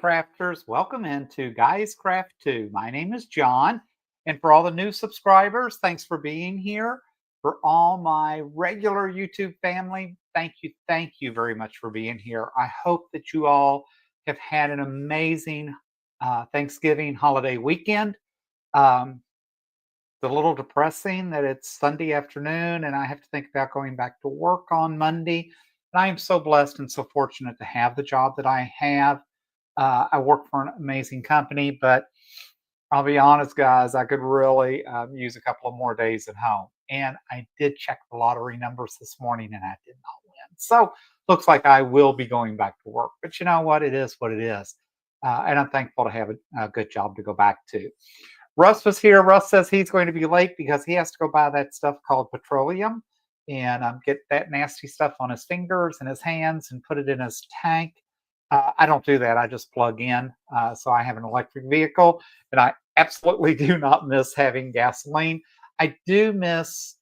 crafters, welcome into Guys Craft 2. My name is John, and for all the new subscribers, thanks for being here. For all my regular YouTube family, thank you very much for being here. I hope that you all have had an amazing Thanksgiving holiday weekend. Um, it's a little depressing that it's Sunday afternoon and I have to think about going back to work on Monday. And I am so blessed and so fortunate to have the job that I have. I work for an amazing company, but I'll be honest, guys, I could really use a couple of more days at home. And I did check the lottery numbers this morning and I did not win. So looks like I will be going back to work. But you know what? It is what it is. And I'm thankful to have a good job to go back to. Russ was here. Russ says he's going to be late because he has to go buy that stuff called petroleum and get that nasty stuff on his fingers and his hands and put it in his tank. I don't do that. I just plug in. So I have an electric vehicle and I absolutely do not miss having gasoline. I do miss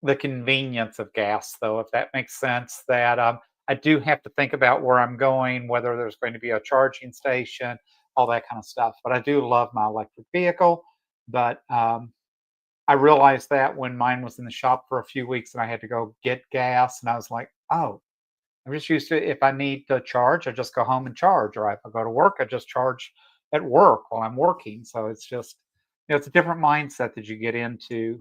the convenience of gas, though, if that makes sense, that I do have to think about where I'm going, whether there's going to be a charging station, all that kind of stuff. But I do love my electric vehicle. But I realized that when mine was in the shop for a few weeks and I had to go get gas, and I was like, oh, I'm just used to if I need to charge, I just go home and charge, or if I go to work, I just charge at work while I'm working. So it's just, it's a different mindset that you get into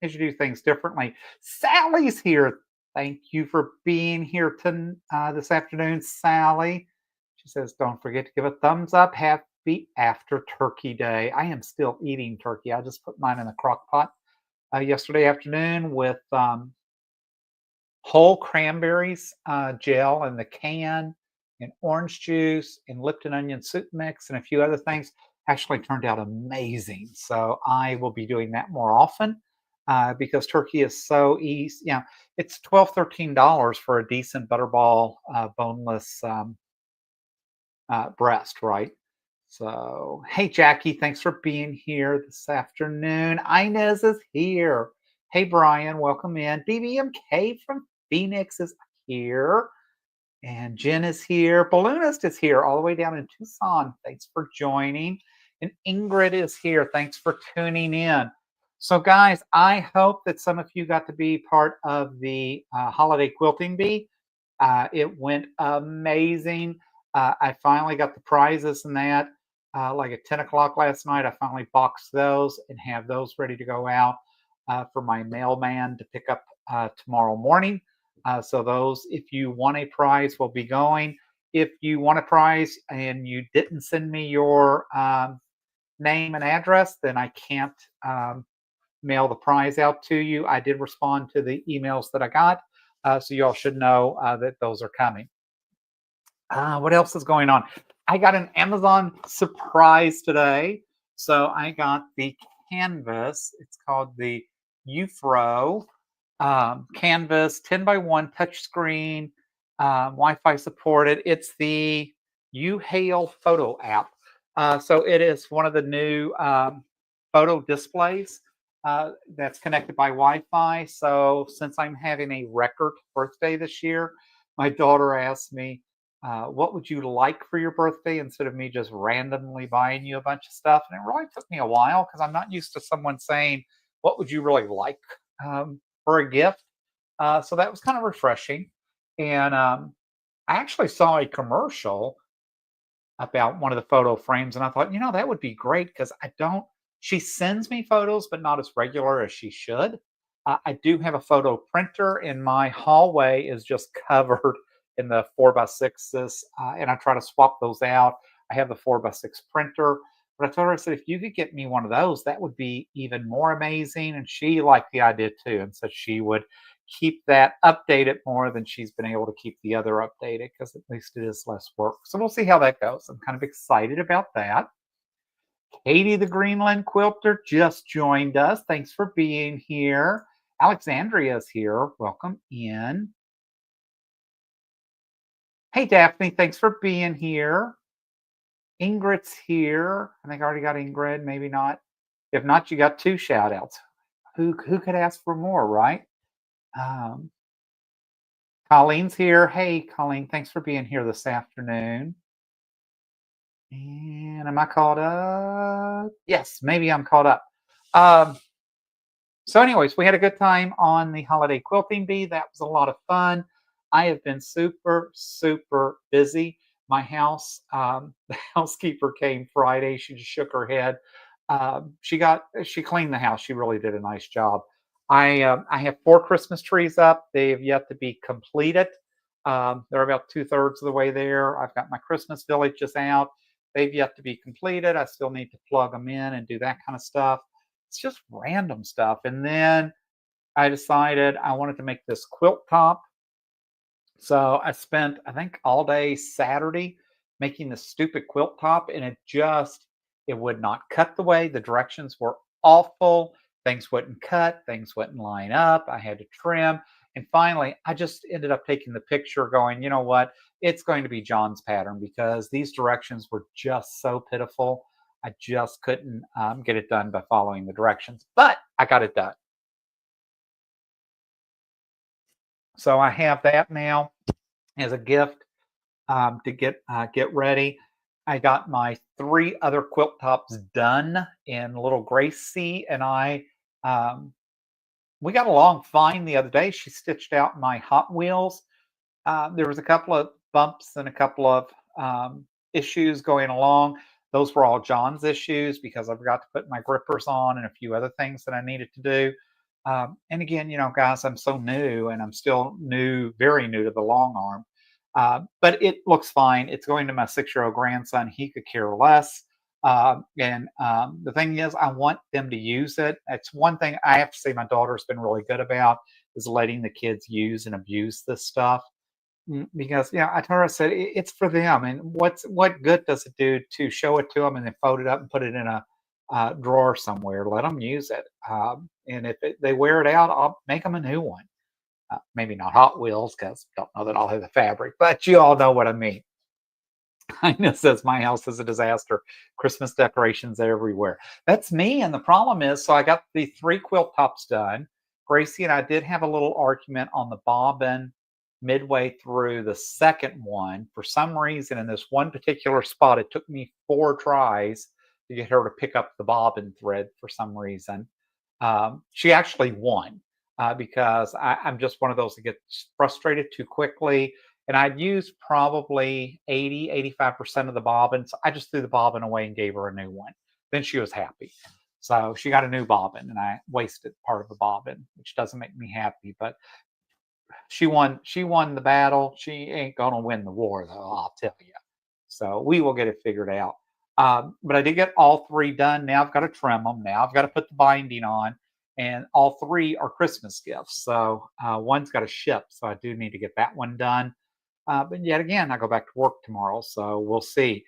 as you do things differently. Sally's here. Thank you for being here this afternoon, Sally. She says, don't forget to give a thumbs up. Happy after Turkey Day. I am still eating turkey. I just put mine in the crock pot yesterday afternoon with whole cranberries gel in the can and orange juice and Lipton onion soup mix and a few other things. Actually turned out amazing. So I will be doing that more often because turkey is so easy. It's $12, $13 for a decent butterball boneless breast, right? So, hey, Jackie, thanks for being here this afternoon. Inez is here. Hey, Brian, welcome in. BBMK from Phoenix is here. And Jen is here. Balloonist is here all the way down in Tucson. Thanks for joining. And Ingrid is here. Thanks for tuning in. So, guys, I hope that some of you got to be part of the holiday quilting bee. It went amazing. I finally got the prizes and that. Like at 10 o'clock last night, I finally boxed those and have those ready to go out for my mailman to pick up tomorrow morning. So those, if you want a prize, will be going. If you want a prize and you didn't send me your name and address, then I can't mail the prize out to you. I did respond to the emails that I got. So you all should know that those are coming. What else is going on? I got an Amazon surprise today. So I got the canvas. It's called the UFRO canvas 10x1 touchscreen, Wi-Fi supported. It's the UHail photo app. So it is one of the new photo displays that's connected by Wi-Fi. So since I'm having a record birthday this year, my daughter asked me, what would you like for your birthday instead of me just randomly buying you a bunch of stuff? And it really took me a while because I'm not used to someone saying, what would you really like for a gift? So that was kind of refreshing. And I actually saw a commercial about one of the photo frames. And I thought, that would be great because she sends me photos, but not as regular as she should. I do have a photo printer and my hallway is just covered in the 4x6s, and I try to swap those out. I have the 4x6 printer, but I told her, I said, if you could get me one of those, that would be even more amazing. And she liked the idea too, and said she would keep that updated more than she's been able to keep the other updated because at least it is less work. So we'll see how that goes. I'm kind of excited about that. Katie the Greenland Quilter just joined us. Thanks for being here. Alexandria is here. Welcome in. Hey, Daphne, thanks for being here. Ingrid's here. I think I already got Ingrid, maybe not. If not, you got 2 shout outs. Who could ask for more, right? Colleen's here. Hey, Colleen, thanks for being here this afternoon. And am I caught up? Yes, maybe I'm caught up. Um, so, anyways, we had a good time on the holiday quilting bee. That was a lot of fun. I have been super, super busy. My house, the housekeeper came Friday. She just shook her head. She cleaned the house. She really did a nice job. I have 4 Christmas trees up. They have yet to be completed. They're about 2/3 of the way there. I've got my Christmas villages out. They've yet to be completed. I still need to plug them in and do that kind of stuff. It's just random stuff. And then I decided I wanted to make this quilt top. So I spent, I think, all day Saturday making this stupid quilt top, and it would not cut the way. The directions were awful. Things wouldn't cut, things wouldn't line up. I had to trim. And finally, I just ended up taking the picture going, you know what? It's going to be John's pattern because these directions were just so pitiful. I just couldn't get it done by following the directions, but I got it done. So I have that now as a gift to get ready. I got my 3 other quilt tops done, and little Gracie and I we got along fine the other day. She stitched out my Hot Wheels. There was a couple of bumps and a couple of issues going along. Those were all John's issues because I forgot to put my grippers on and a few other things that I needed to do. And again, guys, I'm so new and I'm still new, very new to the long arm. But it looks fine. It's going to my 6-year-old grandson. He could care less. And the thing is, I want them to use it. It's one thing I have to say my daughter's been really good about is letting the kids use and abuse this stuff. Because I told her, I said it's for them, and what good does it do to show it to them and then fold it up and put it in a drawer somewhere? Let them use it, and if they wear it out, I'll make them a new one. Maybe not Hot Wheels because don't know that I'll have the fabric, but you all know what I mean. Ina says my house is a disaster. Christmas decorations everywhere. That's me. And the problem is, so I got the 3 quilt tops done. Gracie and I did have a little argument on the bobbin midway through the second one. For some reason, in this one particular spot, it took me 4 tries to get her to pick up the bobbin thread for some reason. She actually won because I'm just one of those that gets frustrated too quickly, and I'd used probably 85% of the bobbin. So I just threw the bobbin away and gave her a new one. Then she was happy. So she got a new bobbin, and I wasted part of the bobbin, which doesn't make me happy. But she won. She won the battle. She ain't gonna win the war, though. I'll tell you. So we will get it figured out. But I did get all 3 done. Now I've got to trim them. Now I've got to put the binding on, and all 3 are Christmas gifts. So one's got to ship. So I do need to get that one done. But yet again, I go back to work tomorrow, so we'll see.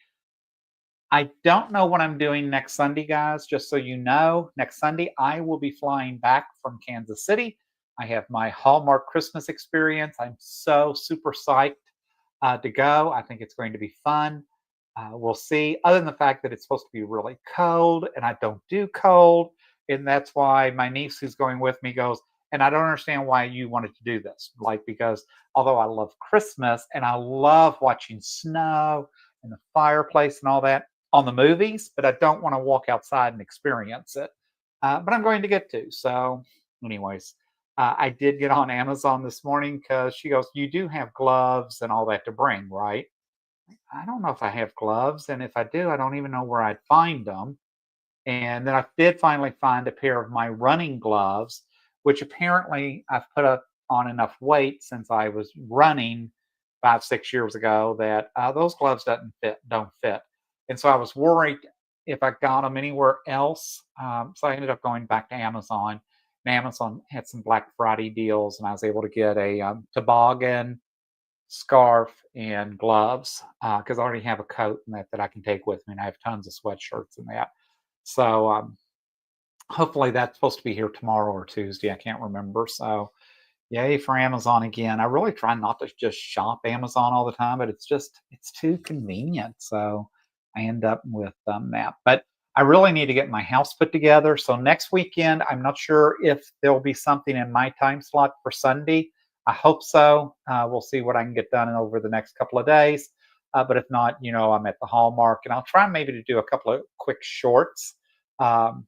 I don't know what I'm doing next Sunday, guys. Just so you know, next Sunday I will be flying back from Kansas City. I have my Hallmark Christmas experience. I'm so super psyched to go. I think it's going to be fun. We'll see. Other than the fact that it's supposed to be really cold, and I don't do cold, and that's why my niece who's going with me goes. And I don't understand why you wanted to do this. Like, because although I love Christmas and I love watching snow and the fireplace and all that on the movies, but I don't want to walk outside and experience it. But I'm going to get to. So, anyways, I did get on Amazon this morning because she goes, "You do have gloves and all that to bring, right?" I don't know if I have gloves. And if I do, I don't even know where I'd find them. And then I did finally find a pair of my running gloves, which apparently I've put up on enough weight since I was running 5, 6 years ago that those gloves don't fit. And so I was worried if I got them anywhere else. So I ended up going back to Amazon. And Amazon had some Black Friday deals, and I was able to get a toboggan, scarf, and gloves because I already have a coat and that I can take with me, and I have tons of sweatshirts and that. So hopefully that's supposed to be here tomorrow or Tuesday. I can't remember. So yay for Amazon again. I really try not to just shop Amazon all the time, but it's too convenient. So I end up with that. But I really need to get my house put together. So next weekend, I'm not sure if there'll be something in my time slot for Sunday. I hope so. We'll see what I can get done over the next couple of days. But if not, I'm at the Hallmark, and I'll try maybe to do a couple of quick shorts um,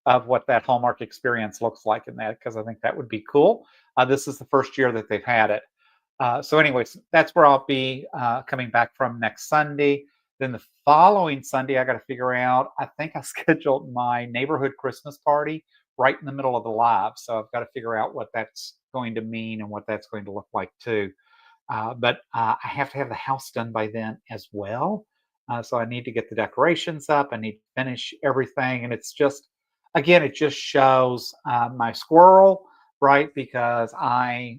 of what that Hallmark experience looks like in that, because I think that would be cool. This is the first year that they've had it. So, anyways, that's where I'll be coming back from next Sunday. Then the following Sunday, I got to figure out. I think I scheduled my neighborhood Christmas party right in the middle of the live, so I've got to figure out what that's going to mean and what that's going to look like too. But I have to have the house done by then as well. So I need to get the decorations up. I need to finish everything. And it's just, again, it just shows my squirrel, right? Because I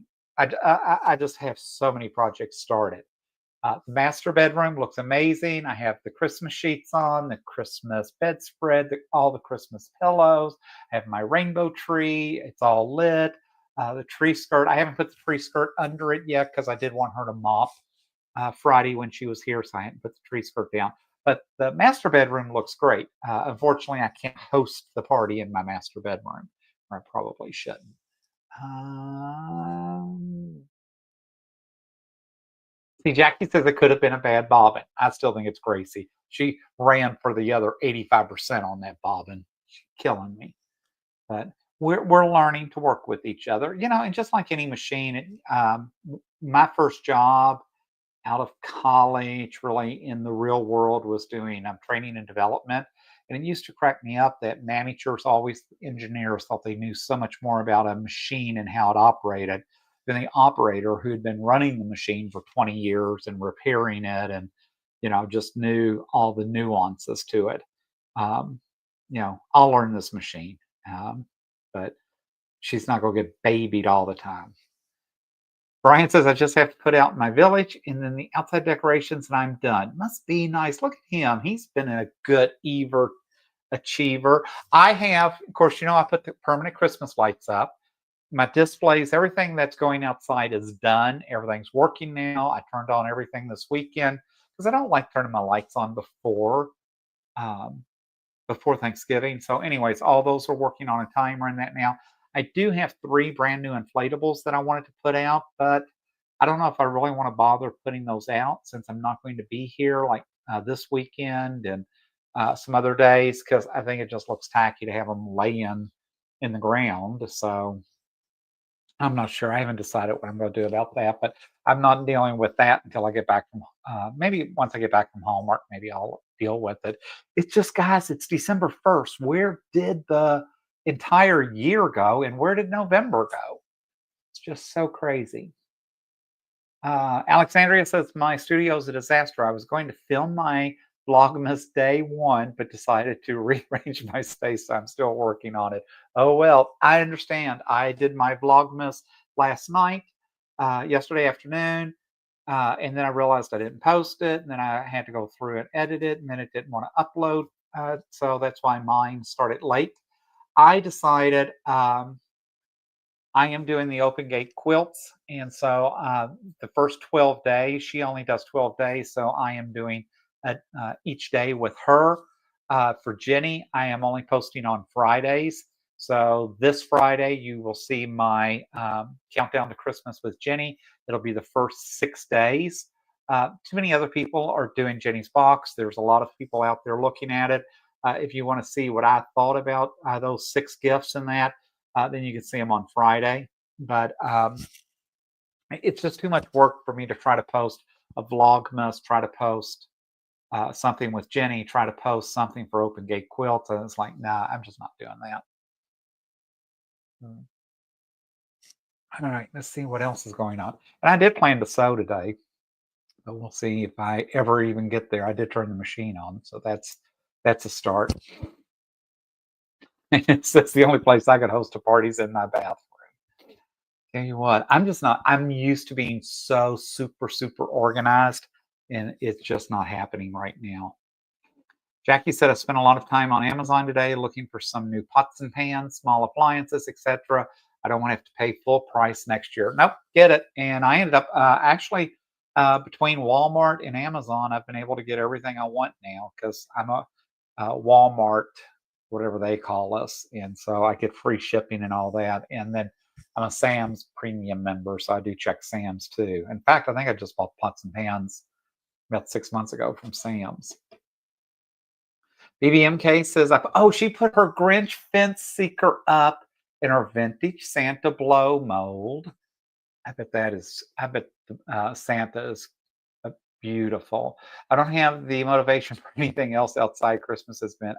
just have so many projects started. The master bedroom looks amazing. I have the Christmas sheets on, the Christmas bedspread, all the Christmas pillows. I have my rainbow tree. It's all lit. The tree skirt, I haven't put the tree skirt under it yet because I did want her to mop Friday when she was here, so I hadn't put the tree skirt down. But the master bedroom looks great. Unfortunately, I can't host the party in my master bedroom, or I probably shouldn't. See, Jackie says it could have been a bad bobbin. I still think it's Gracie. She ran for the other 85% on that bobbin. She's killing me. But we're learning to work with each other, and just like any machine, my first job out of college, really in the real world, was doing training and development. And it used to crack me up that managers, always engineers, thought they knew so much more about a machine and how it operated than the operator who had been running the machine for 20 years and repairing it, and just knew all the nuances to it. Um, I'll learn this machine, but she's not going to get babied all the time. Brian says, I just have to put out my village and then the outside decorations and I'm done. Must be nice. Look at him. He's been a good achiever. I have, of course, I put the permanent Christmas lights up. My displays, everything that's going outside is done. Everything's working now. I turned on everything this weekend because I don't like turning my lights on um, before Thanksgiving. So, anyways, all those are working on a timer and that now. I do have 3 brand new inflatables that I wanted to put out, but I don't know if I really want to bother putting those out since I'm not going to be here like this weekend and some other days, because I think it just looks tacky to have them laying in the ground. So I'm not sure. I haven't decided what I'm going to do about that, but I'm not dealing with that until I get back from maybe once I get back from Hallmark, maybe I'll deal with it. It's just, guys, it's December 1st. Where did the entire year go and where did November go? It's just so crazy. Alexandria says, my studio is a disaster. I was going to film my Vlogmas day 1, but decided to rearrange my space. So I'm still working on it. Oh, well, I understand. I did my Vlogmas last night, yesterday afternoon, and then I realized I didn't post it, and then I had to go through and edit it, and then it didn't want to upload. So that's why mine started late. I decided I am doing the open gate quilts. And so the first 12 days, she only does 12 days. So I am doing each day with her. For Jenny, I am only posting on Fridays. So this Friday, you will see my countdown to Christmas with Jenny. It'll be the first 6 days. Too many other people are doing Jenny's box. There's a lot of people out there looking at it. If you want to see what I thought about those 6 gifts in that, then you can see them on Friday. But it's just too much work for me to try to post a Vlogmas, try to post something with Jenny, try to post something for Open Gate Quilts. And it's like, nah, I'm just not doing that. All right, let's see what else is going on. And I did plan to sew today, but we'll see if I ever even get there. I did turn the machine on, so that's a start. It's the only place I could host a party's in my bathroom. Tell you what, I'm used to being so super, super organized, and it's just not happening right now. Jackie said, I spent a lot of time on Amazon today looking for some new pots and pans, small appliances, etc. I don't want to have to pay full price next year. Nope, get it. And I ended up actually between Walmart and Amazon, I've been able to get everything I want now because I'm a Walmart, whatever they call us. And so I get free shipping and all that. And then I'm a Sam's premium member, so I do check Sam's too. In fact, I think I just bought pots and pans about 6 months ago from Sam's. BBMK says, oh, she put her Grinch fence seeker up in her vintage Santa blow mold. I bet Santa is beautiful. I don't have the motivation for anything else outside. Christmas has been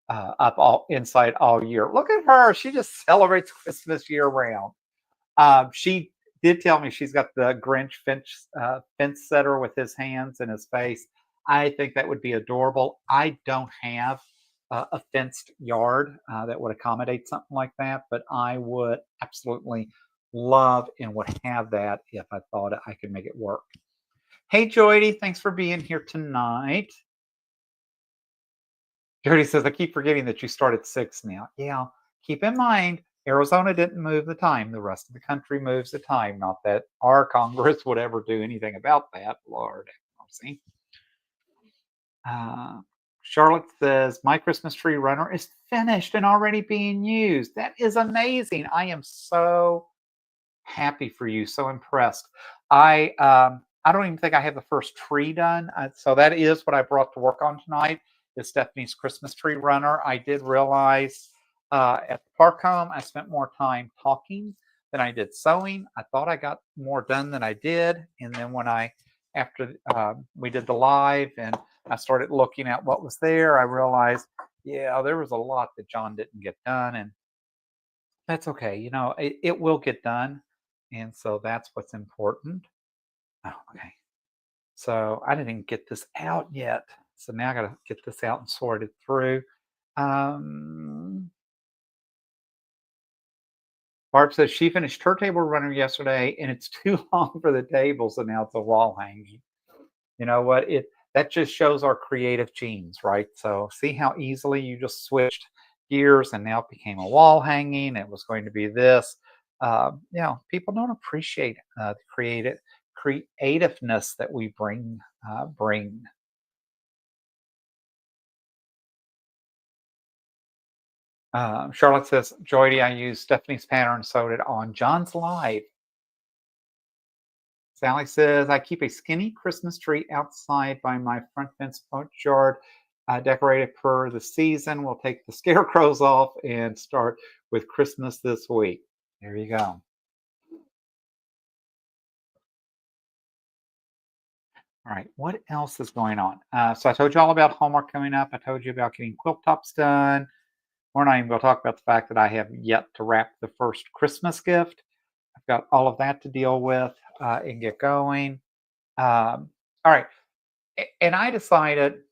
up all inside all year. Look at her. She just celebrates Christmas year round. She did tell me she's got the Grinch fence setter with his hands and his face. I think that would be adorable. I don't have a fenced yard that would accommodate something like that, but I would absolutely love and would have that if I thought I could make it work. Hey, Joydy, thanks for being here tonight. Jody says, I keep forgetting that you start at 6 now. Yeah, keep in mind, Arizona didn't move the time. The rest of the country moves the time. Not that our Congress would ever do anything about that. Lord have mercy. Charlotte says, my Christmas tree runner is finished and already being used. That is amazing. I am so happy for you. So impressed. I don't even think I have the first tree done. So that is what I brought to work on tonight is Stephanie's Christmas tree runner. I did realize at the park home, I spent more time talking than I did sewing. I thought I got more done than I did. And then after we did the live and I started looking at what was there, I realized, yeah, there was a lot that John didn't get done. And that's okay. It will get done. And so that's what's important. Oh, okay. So I didn't even get this out yet. So now I got to get this out and sort it through. Barb says she finished her table runner yesterday and it's too long for the table. So now it's a wall hanging. You know what? That just shows our creative genes, right? So see how easily you just switched gears and now it became a wall hanging. It was going to be this. People don't appreciate the creativeness that we bring. Charlotte says, Joydy, I used Stephanie's pattern, sewed it on John's live. Sally says, I keep a skinny Christmas tree outside by my front fence yard, decorated per the season. We'll take the scarecrows off and start with Christmas this week. There you go. All right, what else is going on? So I told you all about homework coming up. I told you about getting quilt tops done. We're not even going to talk about the fact that I have yet to wrap the first Christmas gift. I've got all of that to deal with and get going. All right. And I decided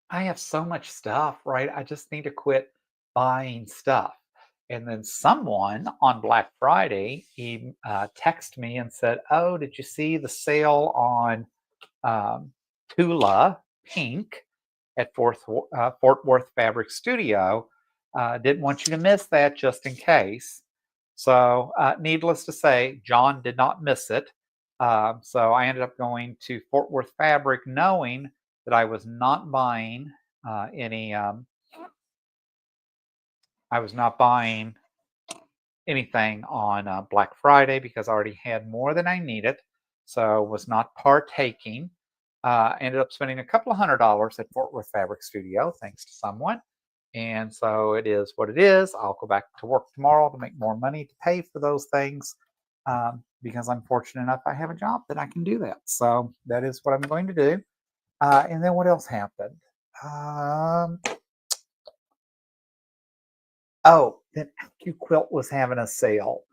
I have so much stuff, right? I just need to quit buying stuff. And then someone on Black Friday, he texted me and said, oh, did you see the sale on Tula Pink at Fort Worth Fabric Studio? Didn't want you to miss that just in case. So needless to say, John did not miss it. So I ended up going to Fort Worth Fabric knowing that I was not buying I was not buying anything on Black Friday because I already had more than I needed. So was not partaking. Ended up spending a couple of $100 at Fort Worth Fabric Studio, thanks to someone. And so it is what it is. I'll go back to work tomorrow to make more money to pay for those things because I'm fortunate enough I have a job that I can do that. So that is what I'm going to do. And then what else happened? Then AccuQuilt was having a sale.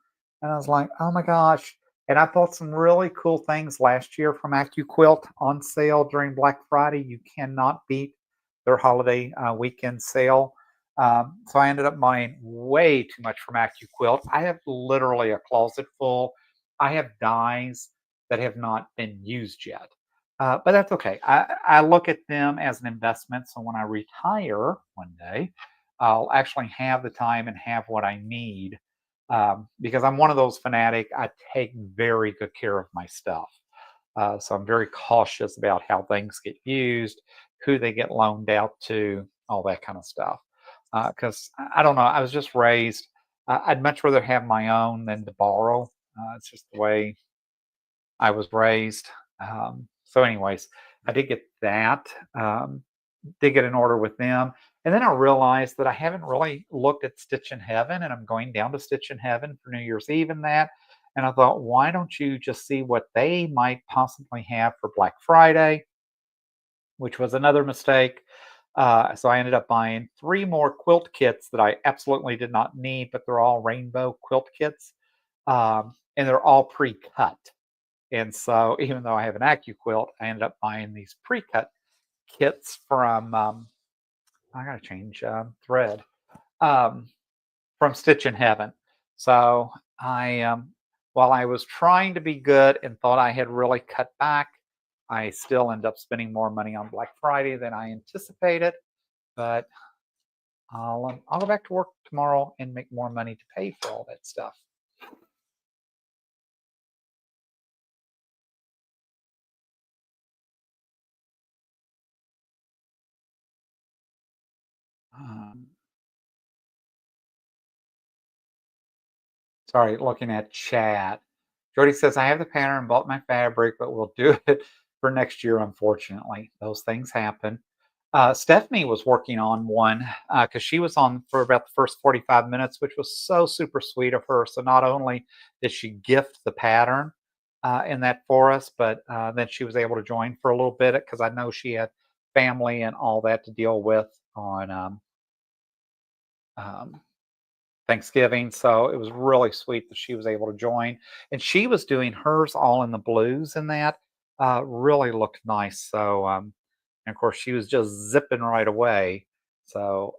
And I was like, oh my gosh. And I bought some really cool things last year from AccuQuilt on sale during Black Friday. You cannot beat their holiday weekend sale. So I ended up buying way too much from AccuQuilt. I have literally a closet full. I have dies that have not been used yet. But that's okay. I look at them as an investment. So when I retire one day, I'll actually have the time and have what I need because I'm one of those fanatic. I take very good care of my stuff. So I'm very cautious about how things get used, who they get loaned out to, all that kind of stuff. Because I don't know, I was just raised. I'd much rather have my own than to borrow. It's just the way I was raised. So, anyways, I did get that. Did get an order with them. And then I realized that I haven't really looked at Stitch in Heaven, and I'm going down to Stitch in Heaven for New Year's Eve and that. And I thought, why don't you just see what they might possibly have for Black Friday, which was another mistake. So I ended up buying three more quilt kits that I absolutely did not need, but they're all rainbow quilt kits, and they're all pre-cut. And so even though I have an AccuQuilt, I ended up buying these pre-cut kits from I gotta change thread um, from Stitch in Heaven. So I, while I was trying to be good and thought I had really cut back, I still end up spending more money on Black Friday than I anticipated. But I'll go back to work tomorrow and make more money to pay for all that stuff. Um, Sorry, looking at chat. Jody says, I have the pattern and bought my fabric, but we'll do it for next year, unfortunately. Those things happen. Stephanie was working on one because she was on for about the first 45 minutes, which was so super sweet of her. So not only did she gift the pattern in that for us, but then she was able to join for a little bit because I know she had family and all that to deal with on um, Thanksgiving. So it was really sweet that she was able to join. And she was doing hers all in the blues and that really looked nice. So, and of course, she was just zipping right away. So,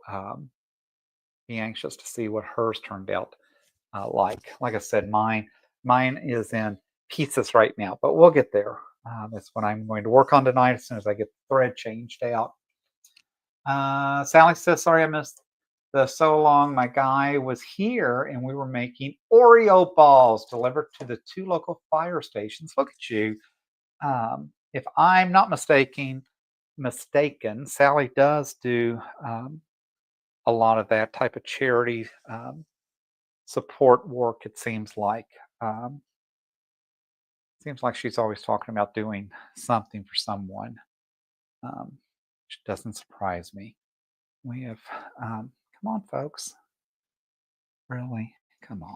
be anxious to see what hers turned out like. Like I said, mine is in pieces right now, but we'll get there. That's what I'm going to work on tonight as soon as I get the thread changed out. Sally says, sorry I missed the so long. My guy was here and we were making Oreo balls delivered to the two local fire stations. Look at you. If I'm not mistaken, Sally does do a lot of that type of charity support work, it seems like. Um, Seems like she's always talking about doing something for someone, which doesn't surprise me. We have, come on, folks. Really? Come on.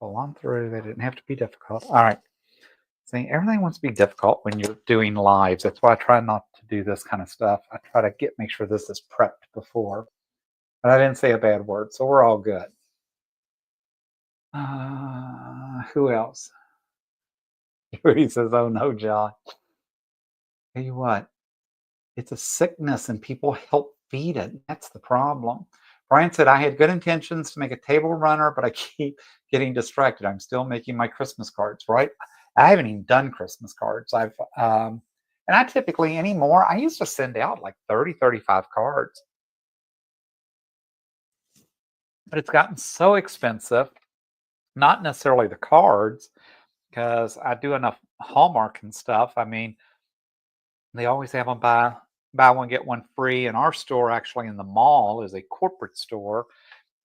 Pull on through. They didn't have to be difficult. All right. See, everything wants to be difficult when you're doing lives. That's why I try not to do this kind of stuff. I try to make sure this is prepped before. But I didn't say a bad word, so we're all good. Who else? He says, "Oh no, John. Tell you what, it's a sickness and people help feed it. That's the problem." Brian said, I had good intentions to make a table runner, but I keep getting distracted. I'm still making my Christmas cards, right? I haven't even done Christmas cards. And I typically anymore, I used to send out like 30, 35 cards, but it's gotten so expensive, not necessarily the cards, because I do enough Hallmark and stuff. I mean, they always have them buy one get one free. And our store actually in the mall is a corporate store.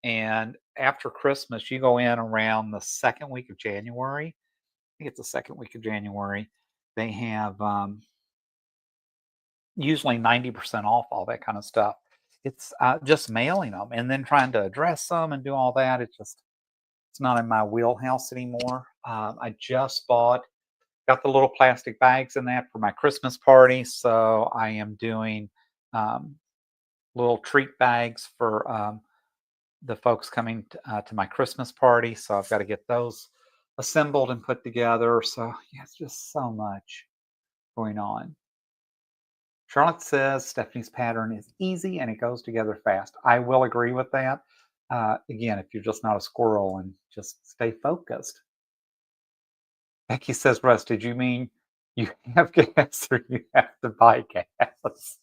And after Christmas, you go in around the second week of January. I think it's the second week of January. They have usually 90% off all that kind of stuff. It's just mailing them and then trying to address them and do all that. It's not in my wheelhouse anymore. I just got the little plastic bags in that for my Christmas party. So I am doing um, little treat bags for the folks coming to my Christmas party. So I've got to get those assembled and put together. So yeah, it's just so much going on. Charlotte says Stephanie's pattern is easy and it goes together fast. I will agree with that. Again, if you're just not a squirrel and just stay focused. Becky says, Russ, did you mean you have gas or you have to buy gas?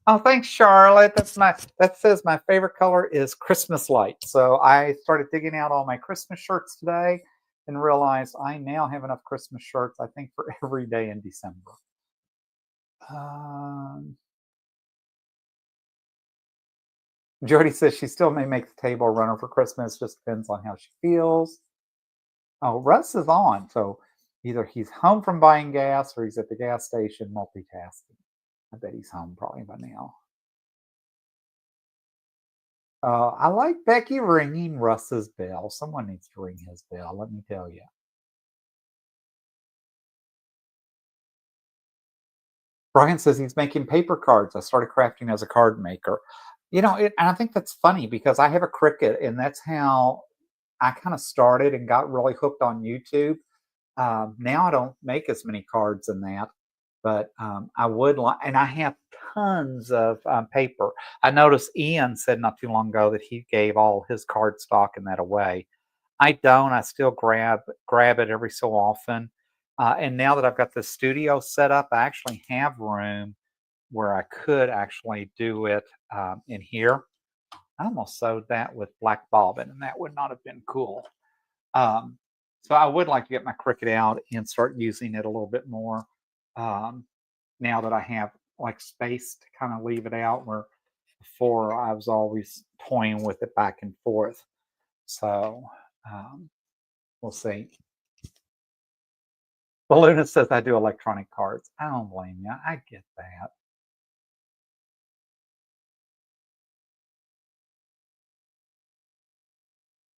Oh, thanks, Charlotte. That says my favorite color is Christmas light. So I started digging out all my Christmas shirts today and realized I now have enough Christmas shirts, I think, for every day in December. Um, Jody says she still may make the table runner for Christmas. Just depends on how she feels. Oh, Russ is on. So Either he's home from buying gas or he's at the gas station multitasking. I bet he's home probably by now. I like Becky ringing Russ's bell. Someone needs to ring his bell, let me tell you. Brian says he's making paper cards. I started crafting as a card maker. And I think that's funny because I have a Cricut, and that's how I kind of started and got really hooked on YouTube. Now I don't make as many cards in that, but I would like, and I have tons of paper. I noticed Ian said not too long ago that he gave all his card stock and that away. I don't. I still grab it every so often. And now that I've got the studio set up, I actually have room where I could actually do it in here. I almost sewed that with black bobbin, and that would not have been cool. Um, so I would like to get my Cricut out and start using it a little bit more um, now that I have like space to kind of leave it out where before I was always toying with it back and forth. So um, we'll see. Balloona says I do electronic cards. I don't blame you. I get that.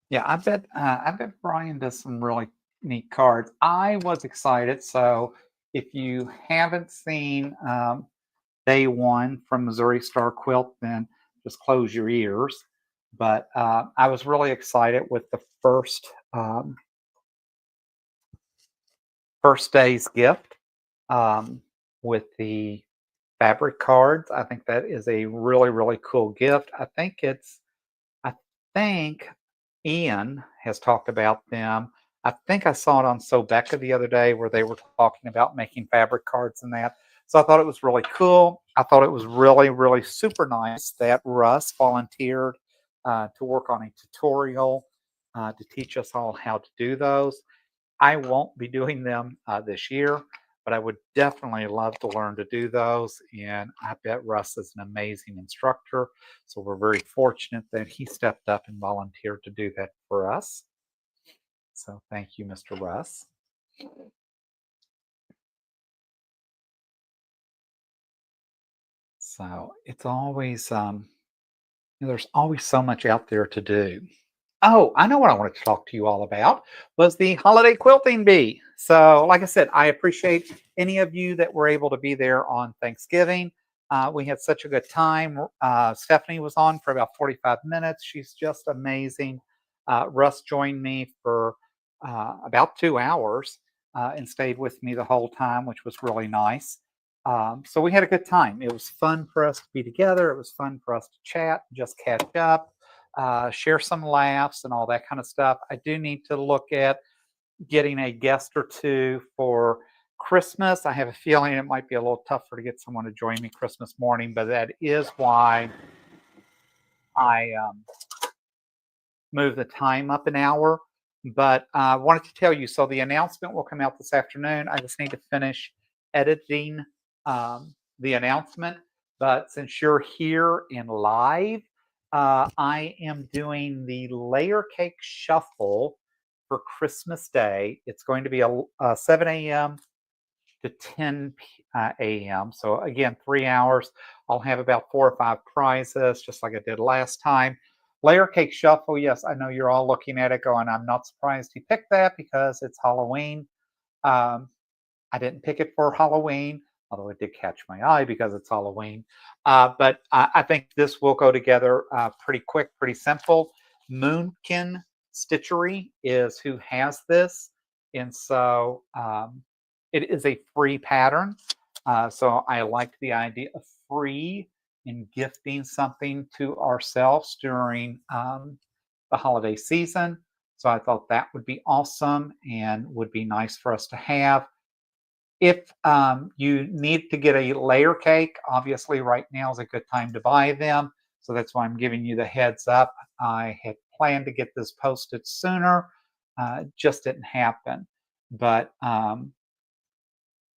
Yeah, I bet Brian does some really neat cards. I was excited. So if you haven't seen Day One from Missouri Star Quilt, then just close your ears. But I was really excited with the first day's gift um, with the fabric cards. I think that is a really really cool gift. I think Ian has talked about them. I think I saw it on Sobeka the other day where they were talking about making fabric cards and that. So I thought it was really cool. I thought it was really, really super nice that Russ volunteered to work on a tutorial to teach us all how to do those. I won't be doing them this year, but I would definitely love to learn to do those. And I bet Russ is an amazing instructor. So we're very fortunate that he stepped up and volunteered to do that for us. So thank you, Mr. Russ. So it's always, there's always so much out there to do. Oh, I know what I wanted to talk to you all about was the holiday quilting bee. So, like I said, I appreciate any of you that were able to be there on Thanksgiving. We had such a good time. Stephanie was on for about 45 minutes. She's just amazing. Russ joined me for about 2 hours and stayed with me the whole time, which was really nice. So we had a good time. It was fun for us to be together. It was fun for us to chat, just catch up, share some laughs and all that kind of stuff. I do need to look at getting a guest or two for Christmas. I have a feeling it might be a little tougher to get someone to join me Christmas morning, but that is why I move the time up an hour. But I wanted to tell you, so the announcement will come out this afternoon. I just need to finish editing the announcement. But since you're here in live, I am doing the layer cake shuffle for Christmas Day. It's going to be a 7 a.m. to 10 a.m. So again, 3 hours. I'll have about 4 or 5 prizes, just like I did last time. Layer cake shuffle. Yes, I know you're all looking at it going, I'm not surprised he picked that because it's Halloween. Um, I didn't pick it for Halloween, although it did catch my eye because it's Halloween. But I think this will go together pretty quick, pretty simple. Moonkin Stitchery is who has this. And so it is a free pattern. So I like the idea of free and gifting something to ourselves during the holiday season. So I thought that would be awesome and would be nice for us to have. If you need to get a layer cake, obviously right now is a good time to buy them. So that's why I'm giving you the heads up. I had planned to get this posted sooner, just didn't happen. But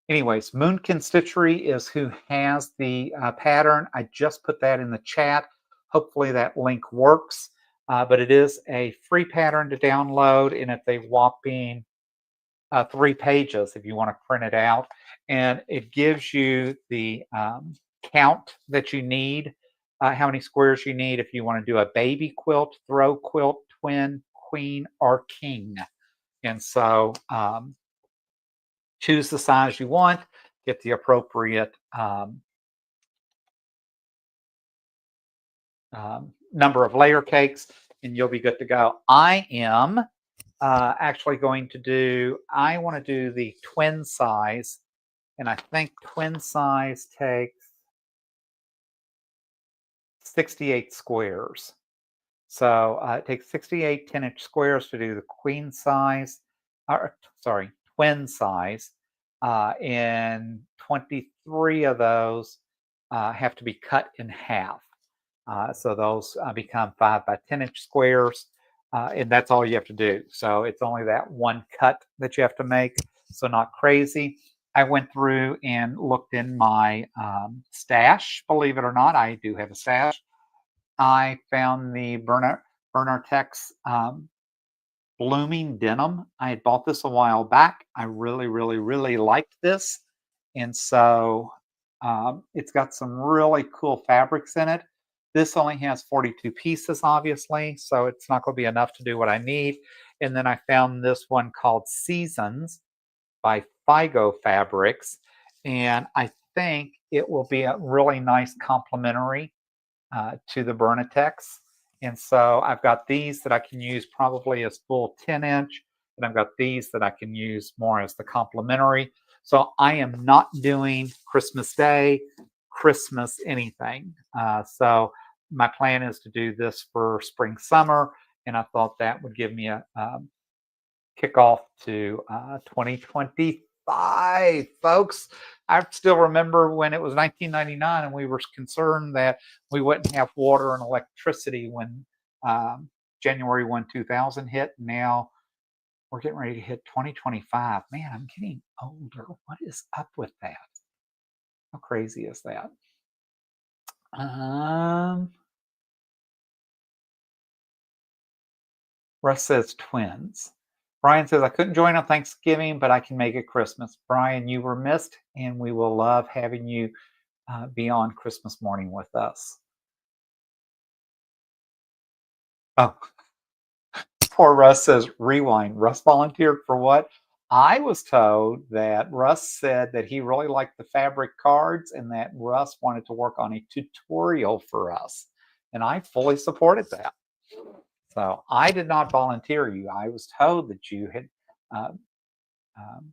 anyways, Moonkin Stitchery is who has the pattern. I just put that in the chat. Hopefully that link works. But it is a free pattern to download, and it's a whopping 3 pages if you want to print it out, and it gives you the count that you need, how many squares you need if you want to do a baby quilt, throw quilt, twin, queen, or king. And so choose the size you want, get the appropriate number of layer cakes, and you'll be good to go. I am actually going to do, I want to do the twin size, and I think twin size takes 68 squares. So it takes 68 10-inch squares to do the queen size, or sorry, twin size, and 23 of those have to be cut in half. So those become 5 by 10-inch squares, and that's all you have to do. So it's only that one cut that you have to make, so not crazy. I went through and looked in my stash. Believe it or not, I do have a stash. I found the Bernard Tex blooming denim. I had bought this a while back. I really, really, really liked this. And so it's got some really cool fabrics in it. This only has 42 pieces, obviously, so it's not going to be enough to do what I need. And then I found this one called Seasons by Figo Fabrics. And I think it will be a really nice complementary to the Bernitex. And so I've got these that I can use probably as full 10-inch, and I've got these that I can use more as the complementary. So I am not doing Christmas Day, Christmas anything. So my plan is to do this for spring, summer, and I thought that would give me a kickoff to 2025, folks. I still remember when it was 1999 and we were concerned that we wouldn't have water and electricity when January 1, 2000 hit. Now we're getting ready to hit 2025. Man, I'm getting older. What is up with that? How crazy is that? Russ says twins. Brian says, I couldn't join on Thanksgiving, but I can make it Christmas. Brian, you were missed, and we will love having you be on Christmas morning with us. Oh, poor Russ says, rewind. Russ volunteered for what? I was told that Russ said that he really liked the fabric cards and that Russ wanted to work on a tutorial for us. And I fully supported that. So I did not volunteer you. I was told that you had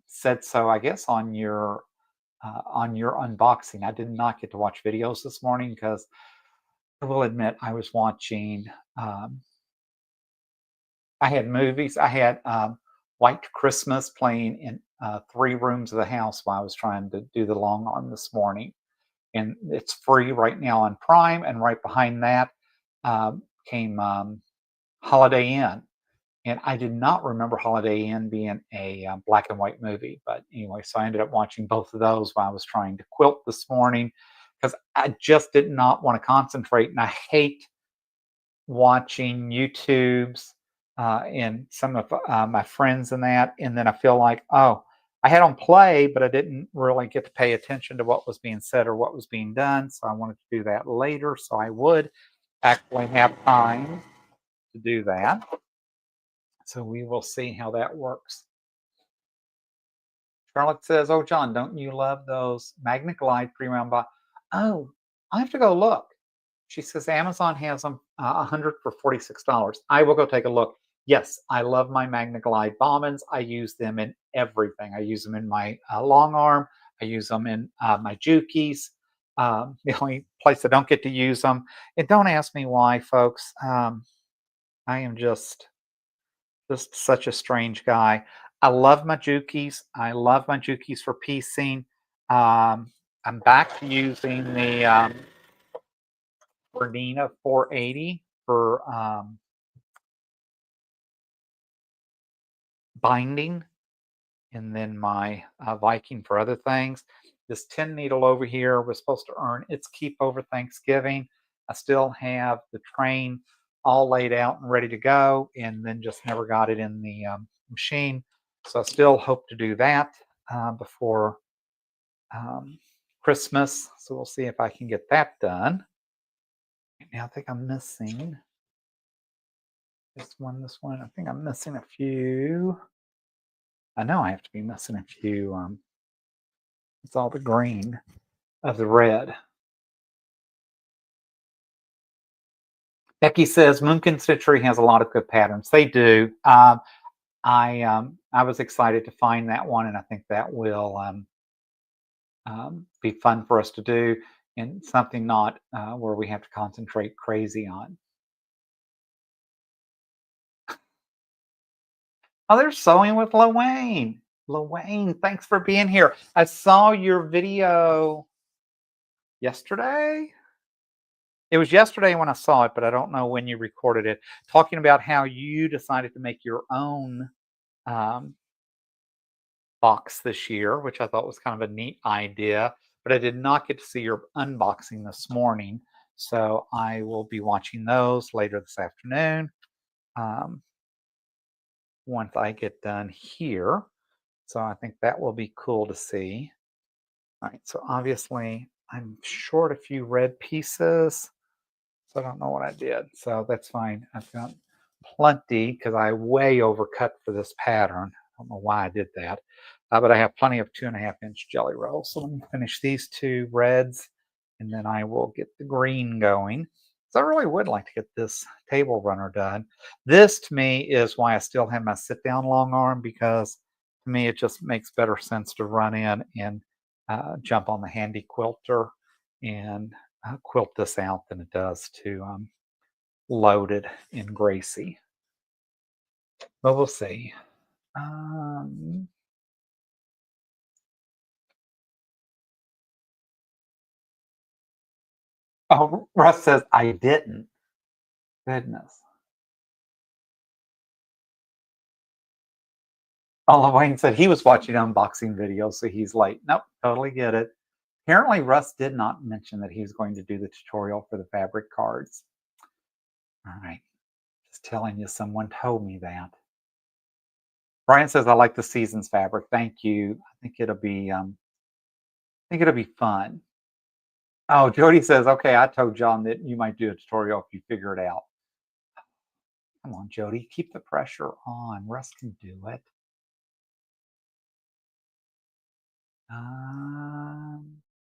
said so, I guess, on your unboxing. I did not get to watch videos this morning because I will admit I was watching. I had movies. I had White Christmas playing in 3 rooms of the house while I was trying to do the long arm this morning, and it's free right now on Prime. And right behind that came Holiday Inn. And I did not remember Holiday Inn being a black and white movie. But anyway, so I ended up watching both of those while I was trying to quilt this morning because I just did not want to concentrate. And I hate watching YouTubes and some of my friends and that. And then I feel like, oh, I had on play, but I didn't really get to pay attention to what was being said or what was being done. So I wanted to do that later. So I would actually have time to do that. So we will see how that works. Charlotte says, oh, John, don't you love those Magna Glide pre-round box? Oh, I have to go look. She says Amazon has them 100 for $46. I will go take a look. Yes, I love my Magna Glide bobbins. I use them in everything. I use them in my long arm. I use them in my Jukies. The only place I don't get to use them. And don't ask me why, folks. I am just such a strange guy. I love my Jukies. I love my Jukies for piecing. I'm back to using the Bernina 480 for binding, and then my Viking for other things. This 10 needle over here was supposed to earn its keep over Thanksgiving. I still have the train all laid out and ready to go, and then just never got it in the machine. So I still hope to do that before um, Christmas. So we'll see if I can get that done. Now I think I'm missing this one, this one. I think I'm missing a few. I know I have to be missing a few. It's all the green of the red. Becky says Moonkin Stitchery has a lot of good patterns. They do. I was excited to find that one, and I think that will be fun for us to do, and something not where we have to concentrate crazy on. Oh, they're sewing with Lorraine. Lorraine, thanks for being here. I saw your video yesterday. It was yesterday when I saw it, but I don't know when you recorded it, talking about how you decided to make your own um, box this year, which I thought was kind of a neat idea. But I did not get to see your unboxing this morning. So I will be watching those later this afternoon um, once I get done here. So I think that will be cool to see. All right, so obviously I'm short a few red pieces. So I don't know what I did. So that's fine. I've got plenty because I way overcut for this pattern. I don't know why I did that. But I have plenty of 2.5-inch jelly rolls. So let me finish these two reds and then I will get the green going. So I really would like to get this table runner done. This to me is why I still have my sit down long arm, because to me it just makes better sense to run in and jump on the handy quilter and quilt this out than it does to load it in Gracie. But we'll see. Um, oh, Russ says I didn't. Goodness. Oh, Wayne said he was watching unboxing videos, so he's late. Nope, totally get it. Apparently, Russ did not mention that he was going to do the tutorial for the fabric cards. All right, just telling you, someone told me that. Brian says I like the seasons fabric. Thank you. I think it'll be fun. Oh, Jody says, okay, I told John that you might do a tutorial if you figure it out. Come on, Jody, keep the pressure on. Russ can do it.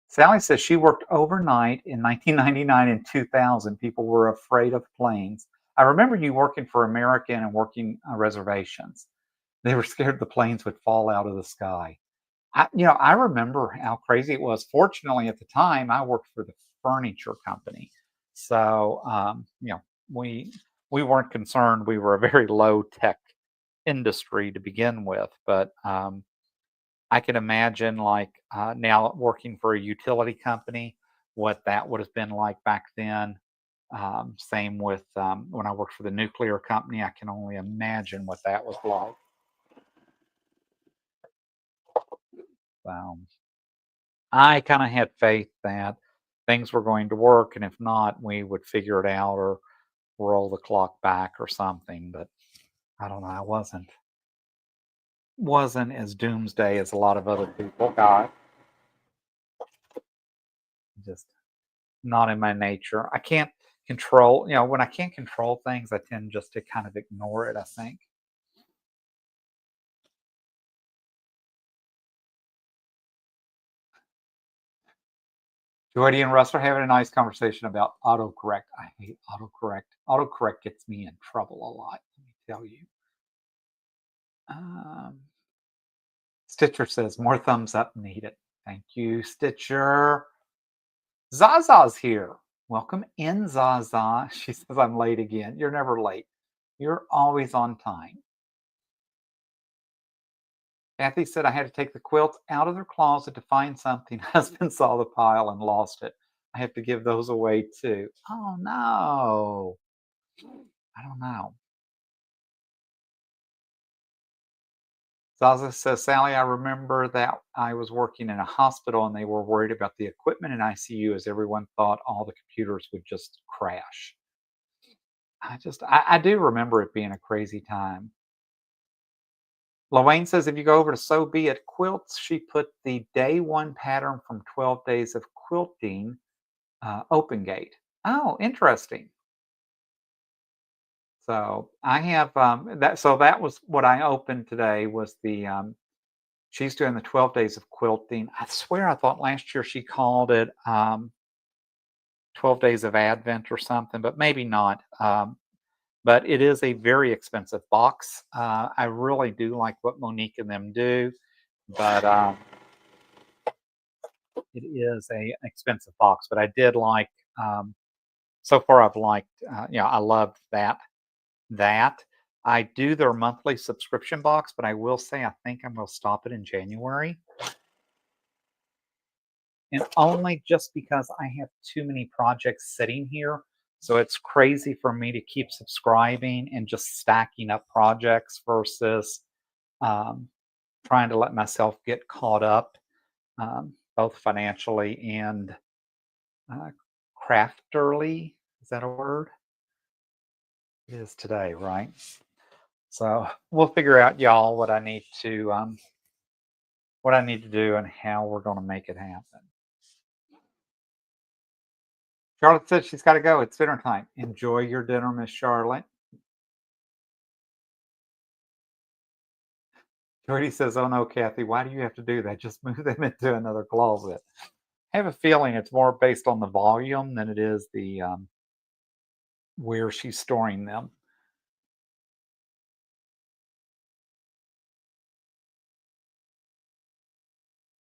Sally says she worked overnight in 1999 and 2000. People were afraid of planes. I remember you working for American and working reservations. They were scared the planes would fall out of the sky. I remember how crazy it was. Fortunately, at the time, I worked for the furniture company, so we we weren't concerned. We were a very low tech industry to begin with, but I can imagine like now working for a utility company, what that would have been like back then. Same with when I worked for the nuclear company. I can only imagine what that was like. Um, I kind of had faith that things were going to work, and if not, we would figure it out or roll the clock back or something. But I don't know. I wasn't as doomsday as a lot of other people got. Just not in my nature. I can't control. When I can't control things, I tend just to kind of ignore it, I think. Joy and Russ are having a nice conversation about autocorrect. I hate autocorrect. Autocorrect gets me in trouble a lot, let me tell you. Um, Stitcher says more thumbs up needed. Thank you, Stitcher. Zaza's here. Welcome in, Zaza. She says I'm late again. You're never late. You're always on time. Kathy said I had to take the quilts out of their closet to find something. Husband saw the pile and lost it. I have to give those away too. Oh no. I don't know. Zaza says, Sally, I remember that I was working in a hospital and they were worried about the equipment in ICU as everyone thought all the computers would just crash. I do remember it being a crazy time. Lorraine says if you go over to So Be It Quilts, she put the day one pattern from 12 Days of Quilting open gate. Oh, interesting. So I have that. So that was what I opened today. Was the she's doing the 12 Days of Quilting. I swear I thought last year she called it 12 Days of Advent or something, but maybe not. But it is a very expensive box. I really do like what Monique and them do, but it is a expensive box. But I did like so far. I've liked, I loved that. I do their monthly subscription box, but I will say I think I'm going to stop it in January. And only just because I have too many projects sitting here. So it's crazy for me to keep subscribing and just stacking up projects versus um, trying to let myself get caught up, both financially and uh, crafterly. Is that a word? It is today, right? So we'll figure out, y'all, what I need to do and how we're going to make it happen. Charlotte says she's got to go. It's dinner time. Enjoy your dinner, Miss Charlotte. Jordy says, "Oh no, Kathy, why do you have to do that? Just move them into another closet." I have a feeling it's more based on the volume than it is the where she's storing them.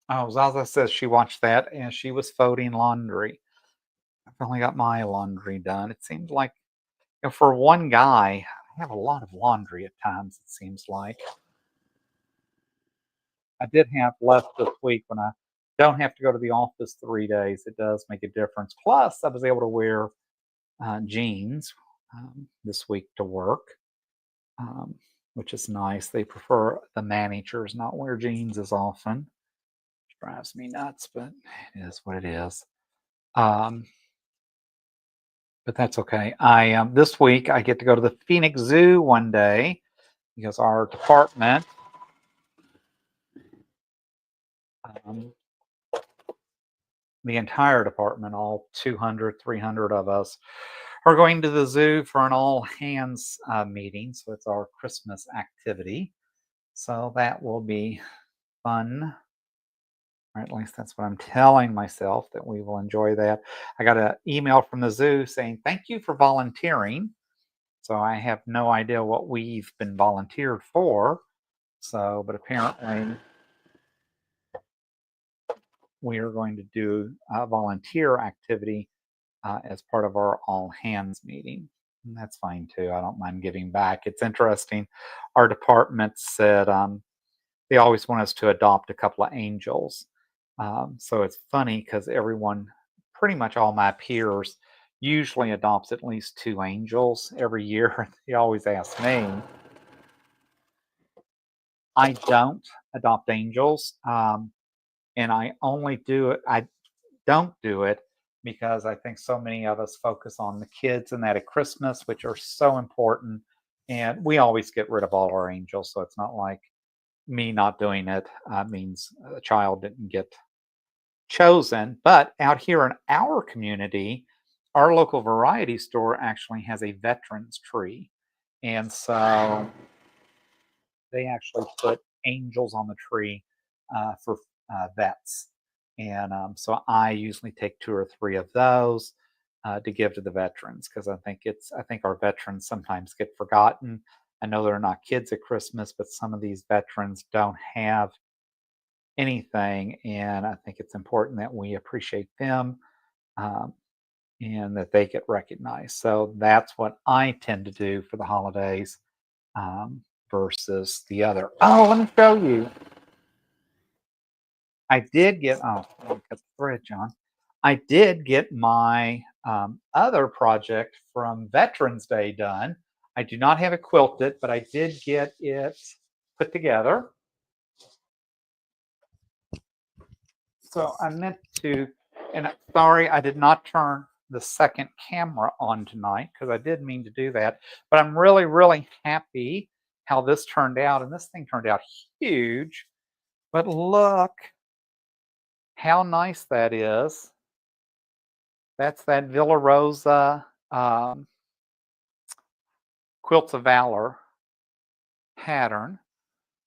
Oh, Zaza says she watched that and she was folding laundry. I finally got my laundry done. It seems like, for one guy, I have a lot of laundry at times, it seems like. I did have less this week when I don't have to go to the office 3 days. It does make a difference. Plus, I was able to wear jeans this week to work, um, which is nice. They prefer the managers not wear jeans as often, which drives me nuts, but it is what it is. Um, but that's okay. I this week I get to go to the Phoenix Zoo one day because our department, um, the entire department, all 200, 300 of us, are going to the zoo for an all hands meeting. So it's our Christmas activity. So that will be fun. Or at least that's what I'm telling myself, that we will enjoy that. I got an email from the zoo saying, "Thank you for volunteering." So I have no idea what we've been volunteered for. So, but apparently we are going to do a volunteer activity as part of our all hands meeting. And that's fine too. I don't mind giving back. It's interesting. Our department said they always want us to adopt a couple of angels. So it's funny because everyone, pretty much all my peers, usually adopts at least two angels every year. They always ask me. I don't adopt angels, and I only do it. I don't do it because I think so many of us focus on the kids and that at Christmas, which are so important. And we always get rid of all our angels, so it's not like me not doing it means a child didn't get chosen. But out here in our community, our local variety store actually has a veterans tree. And so they actually put angels on the tree for vets. And so I usually take two or three of those to give to the veterans because I think our veterans sometimes get forgotten. I know they're not kids at Christmas, but some of these veterans don't have anything, and I think it's important that we appreciate them um, and that they get recognized. So that's what I tend to do for the holidays versus the other. Oh, let me show you. I did get. Oh, let me cut the thread, John. I did get my other project from Veterans Day done. I do not have it quilted, but I did get it put together. So I meant to, and sorry, I did not turn the second camera on tonight because I did mean to do that. But I'm really, really happy how this turned out, and this thing turned out huge. But look how nice that is. That's that Villa Rosa Quilts of Valor pattern.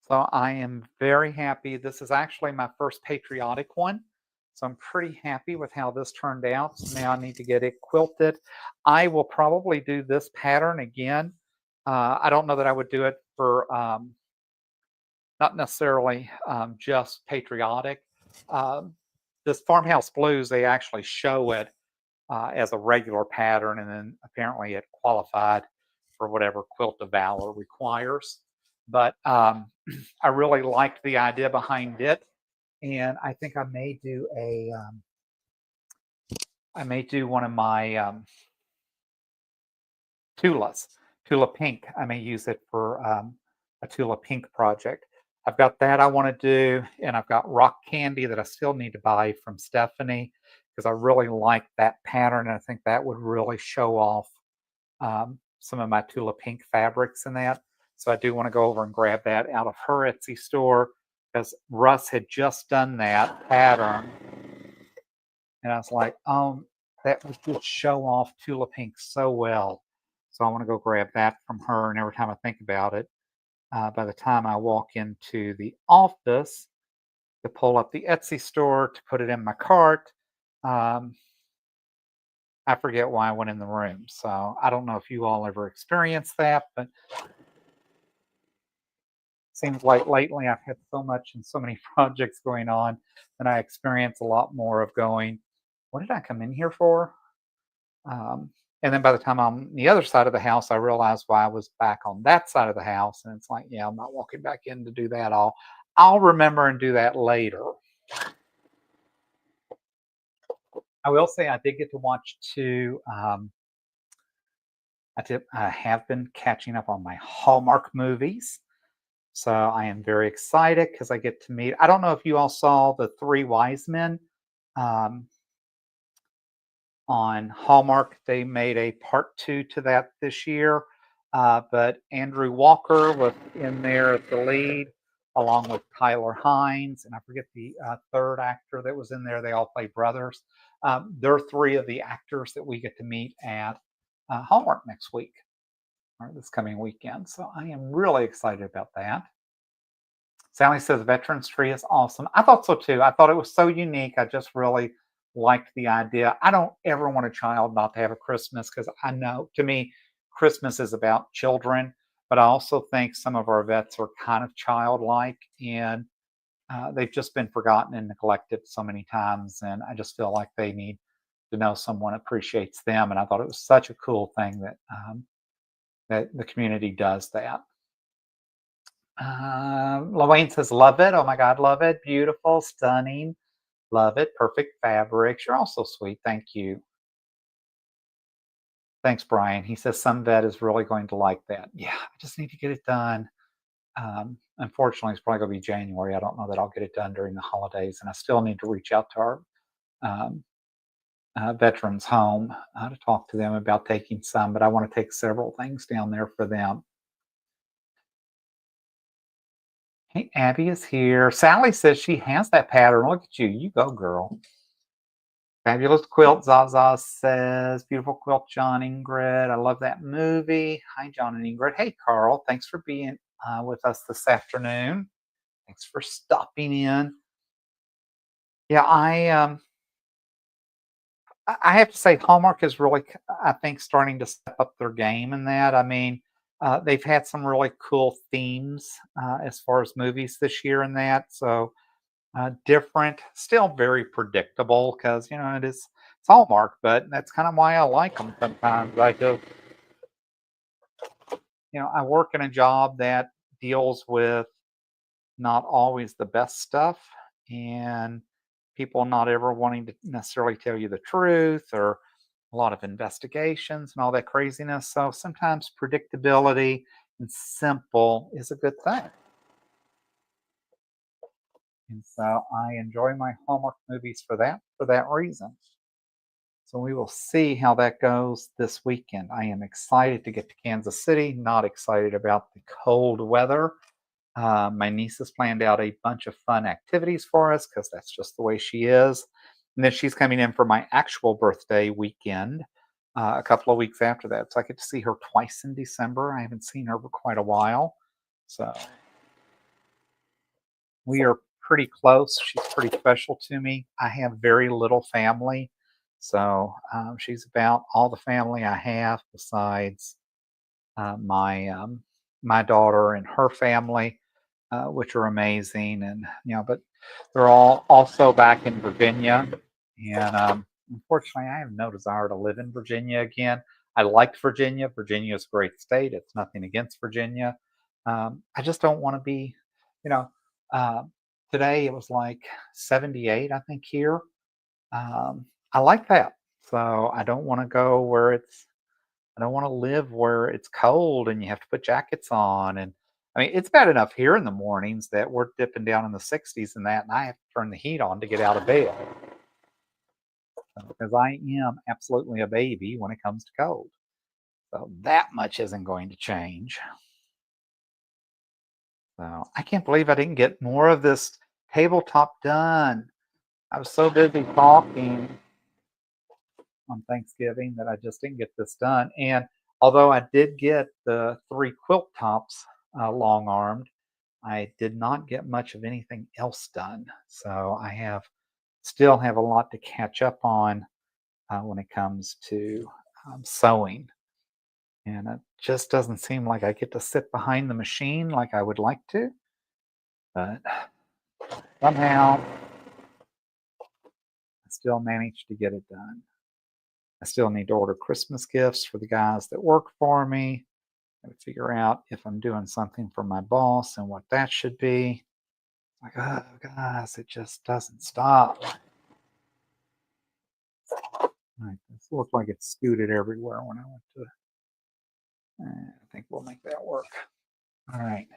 So I am very happy. This is actually my first patriotic one. So I'm pretty happy with how this turned out. So now I need to get it quilted. I will probably do this pattern again. I don't know that I would do it for not necessarily just patriotic. Um, this Farmhouse Blues, they actually show it as a regular pattern, and then apparently it qualified for whatever Quilt of Valor requires. But I really liked the idea behind it, and I think I may do one of my Tulas, Tula Pink. I may use it for a Tula Pink project. I've got that I want to do, and I've got rock candy that I still need to buy from Stephanie because I really like that pattern, and I think that would really show off some of my Tula Pink fabrics in that. So I do want to go over and grab that out of her Etsy store because Russ had just done that pattern, and I was like, oh, that would just show off Tula Pink so well. So I want to go grab that from her. And every time I think about it, by the time I walk into the office to pull up the Etsy store to put it in my cart, um, I forget why I went in the room. So I don't know if you all ever experienced that, but it seems like lately I've had so much and so many projects going on, and I experience a lot more of going, what did I come in here for? Um, and then by the time I'm on the other side of the house, I realize why I was back on that side of the house. And it's like, yeah, I'm not walking back in to do that. I'll remember and do that later. I will say I did get to watch two. I have been catching up on my Hallmark movies. So I am very excited because I get to meet. I don't know if you all saw the Three Wise Men. Um, on Hallmark. They made a part two to that this year, but Andrew Walker was in there as the lead, along with Tyler Hines, and I forget the third actor that was in there. They all play brothers. They're three of the actors that we get to meet at Hallmark next week, or this coming weekend. So I am really excited about that. Sally says Veterans Tree is awesome. I thought so too. I thought it was so unique. I just really liked the idea. I don't ever want a child not to have a Christmas because I know to me, Christmas is about children, but I also think some of our vets are kind of childlike and they've just been forgotten and neglected so many times. And I just feel like they need to know someone appreciates them. And I thought it was such a cool thing that the community does that. Lorraine says, love it. Oh my God, love it. Beautiful, stunning. Love it. Perfect fabrics. You're also sweet. Thank you. Thanks, Brian. He says some vet is really going to like that. Yeah, I just need to get it done. Unfortunately, it's probably going to be January. I don't know that I'll get it done during the holidays. And I still need to reach out to our um, veterans home to talk to them about taking some, but I want to take several things down there for them. Hey, Abby is here. Sally says she has that pattern. Look at you. You go, girl. Fabulous quilt, Zaza says. Beautiful quilt, John Ingrid. I love that movie. Hi, John and Ingrid. Hey, Carl. Thanks for being with us this afternoon. Thanks for stopping in. Yeah, I have to say Hallmark is really, I think, starting to step up their game in that. I mean, they've had some really cool themes as far as movies this year and that. So different, still very predictable because it's Hallmark, but that's kind of why I like them sometimes. I work in a job that deals with not always the best stuff and people not ever wanting to necessarily tell you the truth or a lot of investigations and all that craziness. So sometimes predictability and simple is a good thing. And so I enjoy my Hallmark movies for that reason. So we will see how that goes this weekend. I am excited to get to Kansas City, not excited about the cold weather. My niece has planned out a bunch of fun activities for us because that's just the way she is. And then she's coming in for my actual birthday weekend a couple of weeks after that. So I get to see her twice in December. I haven't seen her for quite a while. So we are pretty close. She's pretty special to me. I have very little family. So she's about all the family I have besides my daughter and her family, which are amazing, and but they're all also back in Virginia, and unfortunately, I have no desire to live in Virginia again. I liked Virginia. Virginia is a great state. It's nothing against Virginia. I just don't want to be, you know. Uh, Today it was like 78, I think here. I like that, so I don't want to go where it's I don't want to live where it's cold and you have to put jackets on. And I mean, it's bad enough here in the mornings that we're dipping down in the 60s and that, and I have to turn the heat on to get out of bed because I am absolutely a baby when it comes to cold. So that much isn't going to change. So I can't believe I didn't get more of this tabletop done. I was so busy talking on Thanksgiving that I just didn't get this done. And although I did get the 3 quilt tops long armed, I did not get much of anything else done. So I still have a lot to catch up on when it comes to sewing. And it just doesn't seem like I get to sit behind the machine like I would like to. But somehow I still managed to get it done. I still need to order Christmas gifts for the guys that work for me. I gotta figure out if I'm doing something for my boss and what that should be. Like, oh, guys, it just doesn't stop. Right, this looks like it's scooted everywhere when I went to. I think we'll make that work. All right.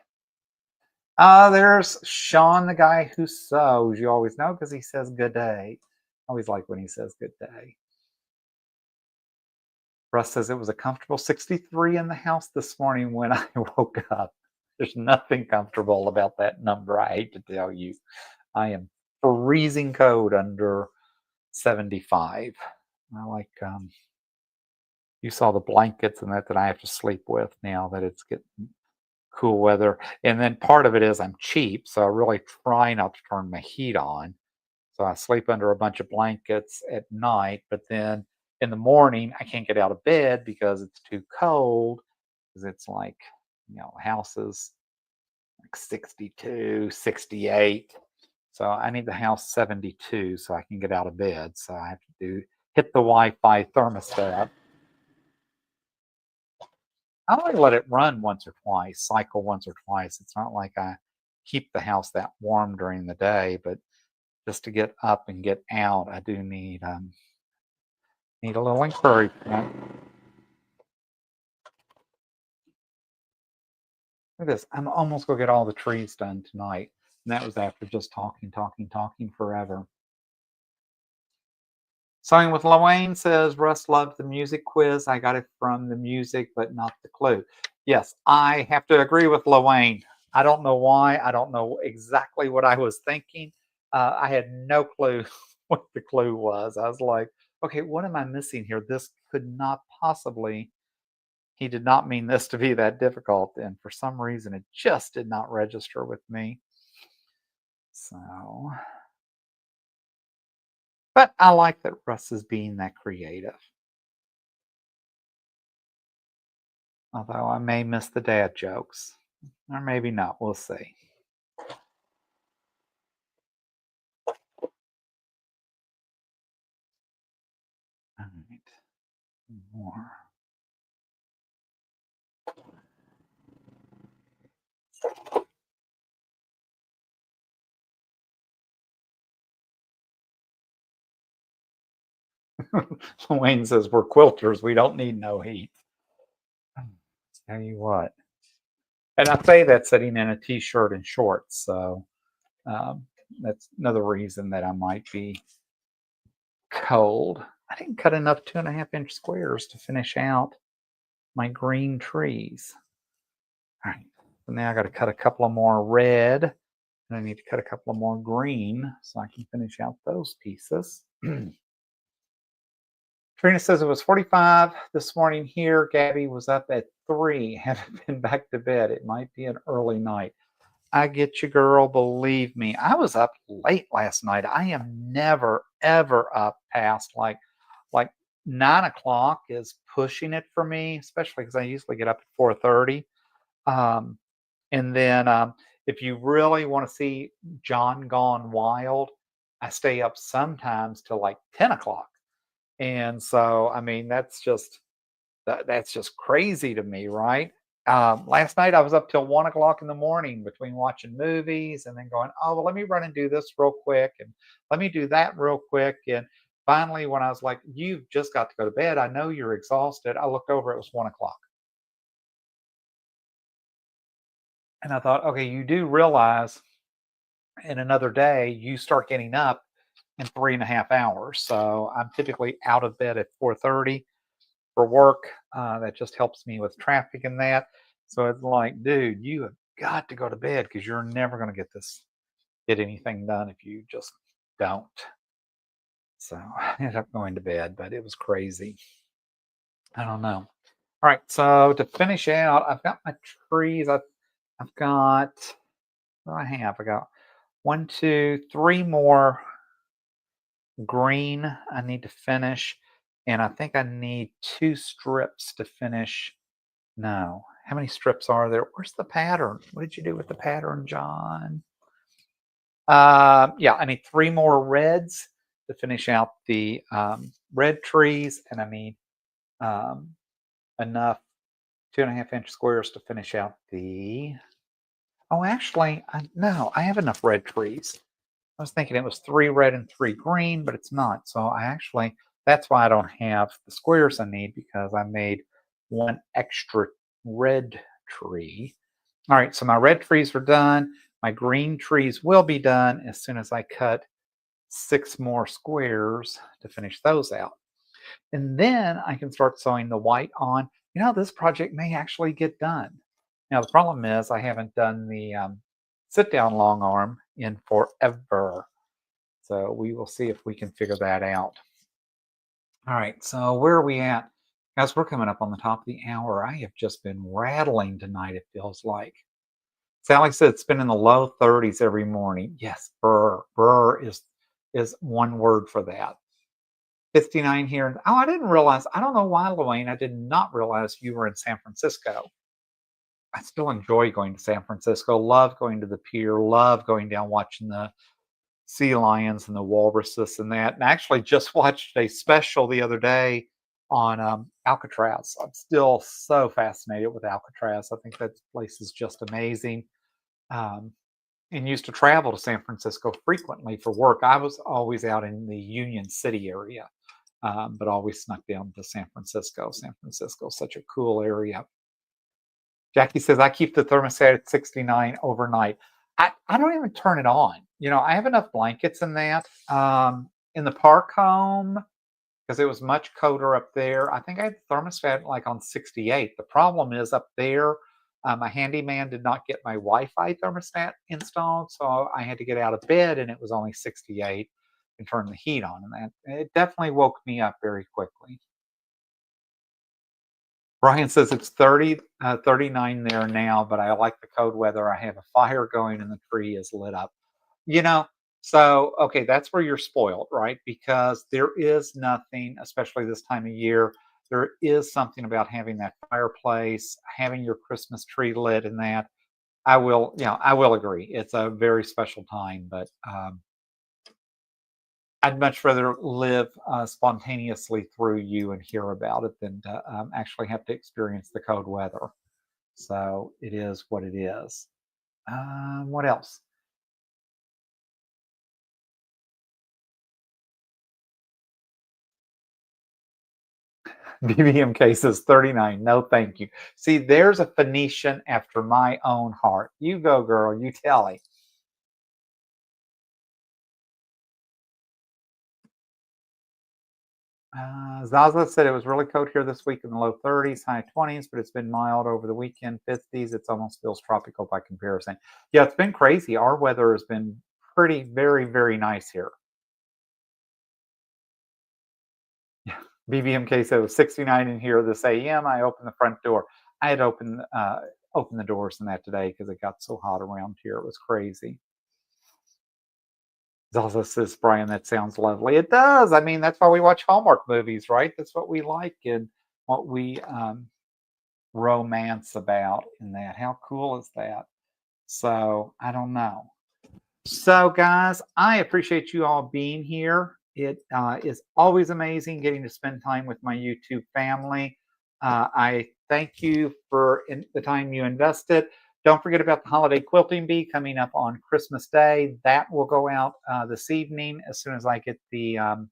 There's Sean, the guy who sews. You always know because he says good day. I always like when he says good day. Russ says it was a comfortable 63 in the house this morning when I woke up. There's nothing comfortable about that number. I hate to tell you. I am freezing cold under 75. I like you saw the blankets and that I have to sleep with now that it's getting cool weather. And then part of it is I'm cheap, so I really try not to turn my heat on. So I sleep under a bunch of blankets at night, but then in the morning I can't get out of bed because it's too cold. Because it's like, houses like 62, 68. So I need the house 72 so I can get out of bed. So I have to hit the Wi-Fi thermostat. I only let it run once or twice, cycle once or twice. It's not like I keep the house that warm during the day, but just to get up and get out, I do need a little encouragement. Look at this. I'm almost gonna get all the trees done tonight. And that was after just talking forever. Sewing with Loane says Russ loved the music quiz. I got it from the music, but not the clue. Yes, I have to agree with Loane. I don't know why. I don't know exactly what I was thinking. I had no clue what the clue was. I was like, okay, what am I missing here? This could not possibly. He did not mean this to be that difficult. And for some reason, it just did not register with me. So, but I like that Russ is being that creative. Although I may miss the dad jokes. Or maybe not. We'll see. All right. More. Wayne says we're quilters. We don't need no heat. Tell you what. And I say that sitting in a t-shirt and shorts. So that's another reason that I might be cold. I didn't cut enough 2.5 inch squares to finish out my green trees. All right, so now I got to cut a couple of more red, and I need to cut a couple of more green so I can finish out those pieces. Trina says it was 45 this morning here. Gabby was up at 3, haven't been back to bed. It might be an early night. I get you, girl. Believe me, I was up late last night. I am never ever up past like 9 o'clock is pushing it for me, especially because I usually get up at 4:30. Um, and then if you really want to see John Gone Wild, I stay up sometimes till like 10 o'clock. And so, I mean, that's just crazy to me, right? Last night I was up till 1 o'clock in the morning between watching movies and then going, oh, well, let me run and do this real quick and let me do that real quick. And finally, when I was like, you've just got to go to bed, I know you're exhausted. I looked over, it was 1 o'clock. And I thought, okay, you do realize in another day, you start getting up in 3.5 hours. So I'm typically out of bed at 4:30 for work. That just helps me with traffic and that. So it's like, dude, you have got to go to bed because you're never going to get anything done if you just don't. So I ended up going to bed, but it was crazy. I don't know. All right, so to finish out, I've got my trees. I've got what do I have? I got one, two, three more green I need to finish, and I think I need 2 strips to finish. No. How many strips are there? Where's the pattern? What did you do with the pattern, John? Yeah, I need 3 more reds to finish out the red trees, and I need um, enough 2.5 inch squares to finish out the. Oh, actually, no, I have enough red trees. I was thinking it was 3 red and 3 green, but it's not. So that's why I don't have the squares I need because I made 1 extra red tree. All right, so my red trees are done. My green trees will be done as soon as I cut 6 more squares to finish those out. And then I can start sewing the white on. This project may actually get done. Now, the problem is I haven't done the sit down long arm in forever. So we will see if we can figure that out. All right, so where are we at? Guys, we're coming up on the top of the hour. I have just been rattling tonight, it feels like. Sally said it's been in the low 30s every morning. Yes, brr. Brr is one word for that. 59 here. Oh, I didn't realize. I don't know why, Luane. I did not realize you were in San Francisco. I still enjoy going to San Francisco. Love going to the pier. Love going down watching the sea lions and the walruses and that. And I actually just watched a special the other day on Alcatraz. I'm still so fascinated with Alcatraz. I think that place is just amazing. Um, and used to travel to San Francisco frequently for work. I was always out in the Union City area, but always snuck down to San Francisco. San Francisco is such a cool area. Jackie says, I keep the thermostat at 69 overnight. I don't even turn it on. I have enough blankets in that. In the park home, because it was much colder up there, I think I had the thermostat like on 68. The problem is up there, my handyman did not get my Wi-Fi thermostat installed, so I had to get out of bed and it was only 68 and turn the heat on. And it definitely woke me up very quickly. Brian says it's 39 there now, but I like the cold weather. I have a fire going and the tree is lit up. You know, so, okay, that's where you're spoiled, right? Because there is nothing, especially this time of year, there is something about having that fireplace, having your Christmas tree lit and that. I will agree. It's a very special time, but I'd much rather live spontaneously through you and hear about it than to actually have to experience the cold weather. So it is what it is. What else? BBMK says 39. No, thank you. See, there's a Phoenician after my own heart. You go, girl. You tell it. Zaza said it was really cold here this week in the low 30s, high 20s, but it's been mild over the weekend, 50s. It almost feels tropical by comparison. Yeah, it's been crazy. Our weather has been pretty, very, very nice here. Yeah. BBMK said it was 69 in here this AM. I opened the front door. I had opened the doors in that today because it got so hot around here. It was crazy. Zaza says, Brian, that sounds lovely. It does. I mean, that's why we watch Hallmark movies, right? That's what we like and what we romance about in that. How cool is that? So I don't know. So, guys, I appreciate you all being here. It is always amazing getting to spend time with my YouTube family. I thank you for the time you invested. Don't forget about the holiday quilting bee coming up on Christmas Day. That will go out this evening as soon as I get that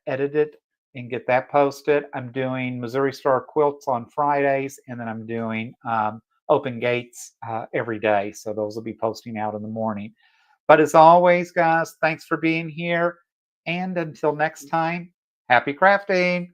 edited and get that posted. I'm doing Missouri Star quilts on Fridays, and then I'm doing Open Gates every day. So those will be posting out in the morning. But as always, guys, thanks for being here. And until next time, happy crafting.